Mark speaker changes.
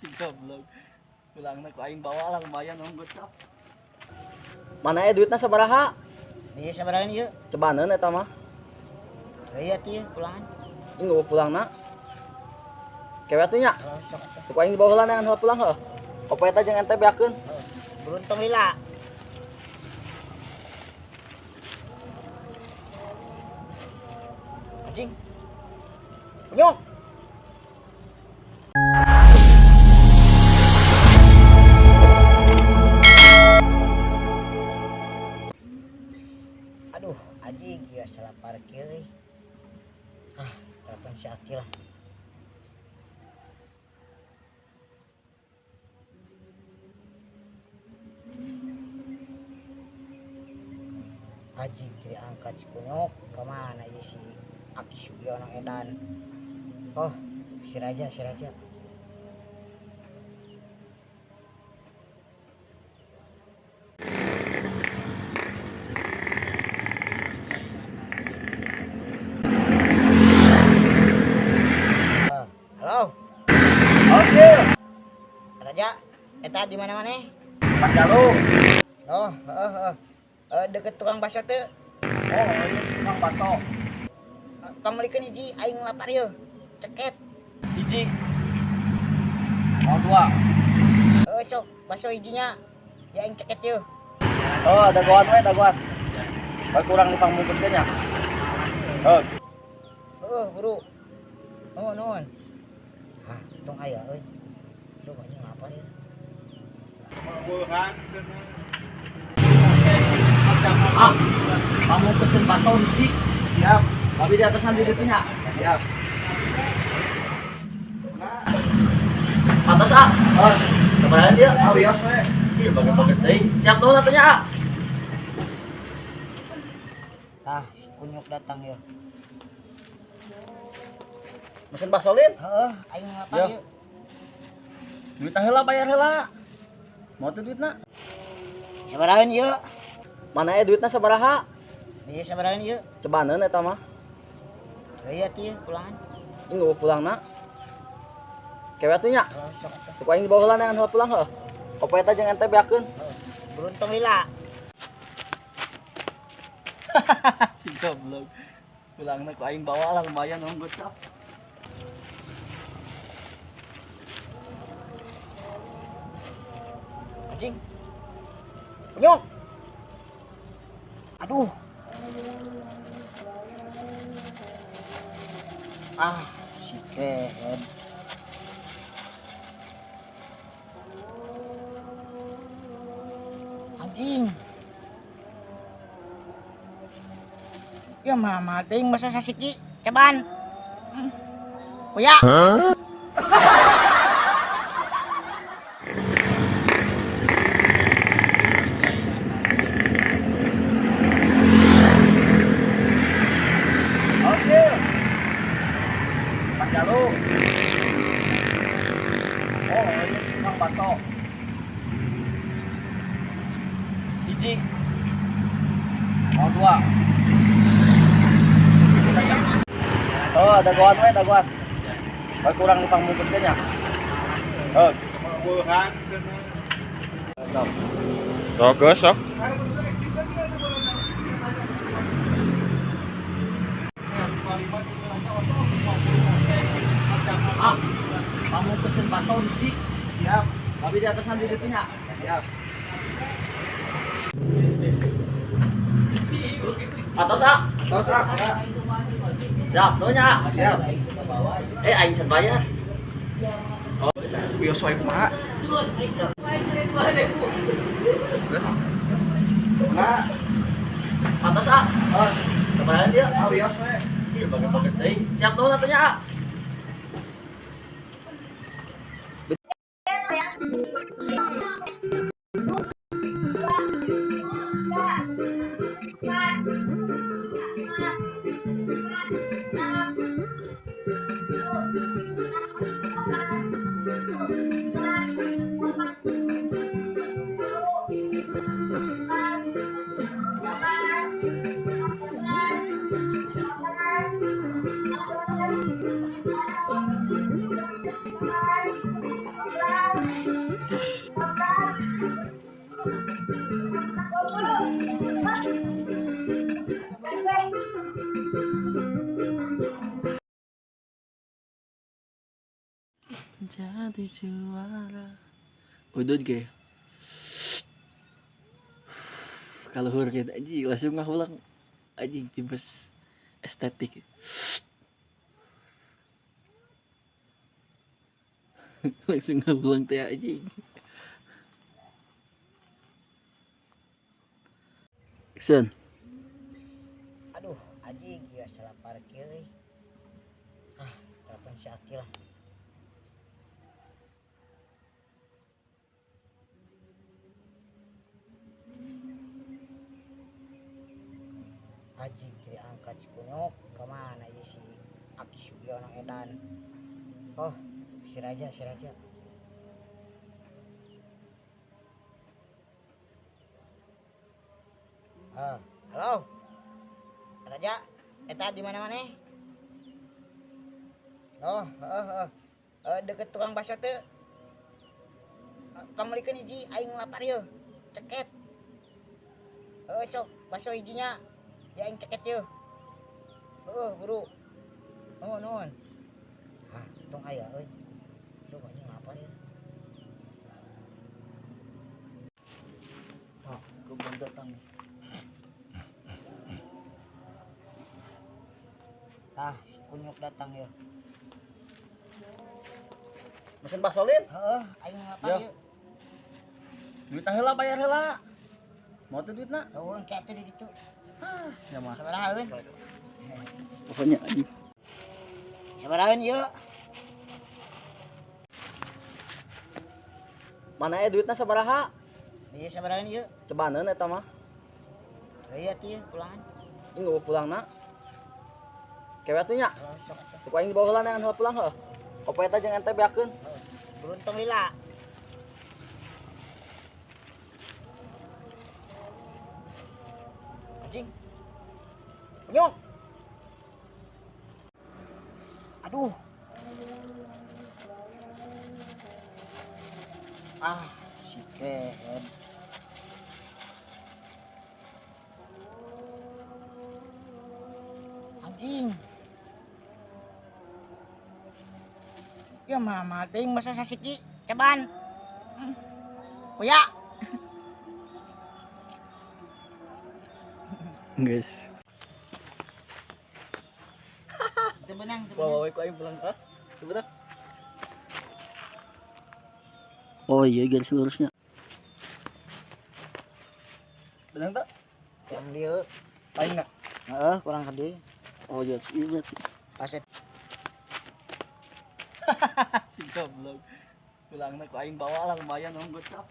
Speaker 1: Si goblok. Pulang na ko aing bawa lah lumayan nang gocap. Mana duitna sabaraha?
Speaker 2: Iya sabarahan yuk.
Speaker 1: Cobaneun eta mah.
Speaker 2: Iya tuh ya pulangan.
Speaker 1: Ini gak pulangna. Kewe atuh nya.
Speaker 2: Oh, sok atuh.
Speaker 1: Ku aing dibawa heula neangan heula pulang heuh. Opo eta jeung ente beakeun.
Speaker 2: Oh, beruntung lila. Anjing. Punyok. Aduh, anjing ya salah parkir euy. Telepon si Aki lah. Anjing jadi angkat si Kunyok kemana ya si Aki Sugio nang edan. Oh, si Raja. Halo.
Speaker 1: Oke.
Speaker 2: Raja, eta di mana-mana?
Speaker 1: Panjalu.
Speaker 2: Oh, deket tukang bakso teu.
Speaker 1: Oh, ini tukang bakso.
Speaker 2: Pamelikeun hiji aing lapar yeuh. Ceket.
Speaker 1: Hiji. Mau dua.
Speaker 2: Sok bakso hijinya. Ya aing ceket yeuh.
Speaker 1: Oh, dagoan we, dagoan. Bae kurang dipangmungkuskeun nya. Oh.
Speaker 2: Buru. Nuhun. Hah, tong aya euy. Duh, anjing lapar ya.
Speaker 1: Kamu pesen bakso hiji.
Speaker 2: Siap.
Speaker 1: Tapi di atasan di ditu nya.
Speaker 2: Siap.
Speaker 1: Atas ah.
Speaker 2: Oh,
Speaker 1: Kebayan dia.
Speaker 2: awios we.
Speaker 1: Iya baget-baget deui. Siap tuh atunya ah.
Speaker 2: Si Kunyok datang ya.
Speaker 1: Mesin bakso lin.
Speaker 2: Heeh, aing lapar
Speaker 1: Yo.
Speaker 2: yeuh.
Speaker 1: Duit heula bayar heula. Mau tuh duitna?
Speaker 2: Sabarahan yeuh.
Speaker 1: Mana duitna sabaraha?
Speaker 2: Iya sabarahan yeuh.
Speaker 1: Cobaneun eta mah.
Speaker 2: Iya tuh ya pulangan.
Speaker 1: Ini gak pulangna. Kewe atuh nya.
Speaker 2: Oh, sok atuh.
Speaker 1: Ku aing dibawa heula neangan heula pulang heuh. Opo eta jeung ente beakeun.
Speaker 2: Oh, beruntung lila.
Speaker 1: Si goblok. Pulangna ku aing bawa lah lumayan nang gocap.
Speaker 2: Anjing. Punyok. Aduh. Si Kehed. Anjing. Ya mama ting masa sasiki ceban. Kuya.
Speaker 1: Oke. Panjalu. Oh, ini tukang bakso. Hiji. Mau dua. Oh, dagoan we, dagoan. Bae kurang dipangmungkuskeun nya. Oh.
Speaker 3: Sok.
Speaker 1: Kamu pesen bakso hiji.
Speaker 2: Siap.
Speaker 1: Tapi di atasan di ditu nya.
Speaker 2: Siap.
Speaker 1: Atas ah.
Speaker 2: Tos
Speaker 1: Siap, tuh nya.
Speaker 2: Siap.
Speaker 1: Aing can bayar. Oh,
Speaker 3: Wios wae kumaha?
Speaker 2: Enggak.
Speaker 1: atas ah.
Speaker 2: Oh,
Speaker 1: Kebayan dia.
Speaker 2: awios we.
Speaker 1: Iya baget-baget deui. Siap tuh atunya ah. jadi juara. Udud kayak kalau huruf aji langsung ngahulang aji timbas estetik. Langsung ngahulang teh aji. Action.
Speaker 2: Aduh, anjing ya salah parkir euy. Telepon si Aki lah. Anjing jadi angkat si kunyuk kemana ya si Aki Sugiono edan. Oh, si Raja. Halo. Raja, eta di mana-mana? Oh, deket tukang bakso teh. Pamulikeun hiji aing lapar yeuh. Ceket. Sok bakso hijinya. Ya aing ceket yeuh. Buru. Nuhun. Tong aya euy. Duh anjing lapar ya.
Speaker 1: Gue belum datang.
Speaker 2: Si kunyuk datang ya.
Speaker 1: Mesin bakso lin.
Speaker 2: Aing lapar
Speaker 1: Yo.
Speaker 2: yeuh.
Speaker 1: Duit heula bayar heula. Mau tuh duitna?
Speaker 2: Nuhun kayak teh di ditu.
Speaker 1: Ya mah.
Speaker 2: Sabaraha euy?
Speaker 1: Pokoknya aji.
Speaker 2: Sabaraha yeuh?
Speaker 1: Mana duitna sabaraha?
Speaker 2: Ieu sabaraha yeuh?
Speaker 1: Cebaneun eta mah.
Speaker 2: Iya tuh ya pulangan.
Speaker 1: Ini gak pulangna. Kewe atuh nya.
Speaker 2: Sok atuh.
Speaker 1: Tuk aing dibawa heula neangan heula pulang heuh. Kopo eta jeung ente beakeun.
Speaker 2: Beruntung lila. Anjing. Kunyuk. Aduh. Si Ken. Anjing. Ya mama ting bakso sasiki ceban. Kuya.
Speaker 1: Guys.
Speaker 2: Itu benang,
Speaker 1: Bawa ku aing pulang ah. Sebentar.
Speaker 3: Oh iya garis lurusnya.
Speaker 1: Benang tak?
Speaker 2: Yang dia,
Speaker 1: Aing na.
Speaker 2: kurang gede.
Speaker 3: Oh iya berarti.
Speaker 2: Paset.
Speaker 1: Si goblok. Pulangna ku aing bawa lah lumayan om gocap.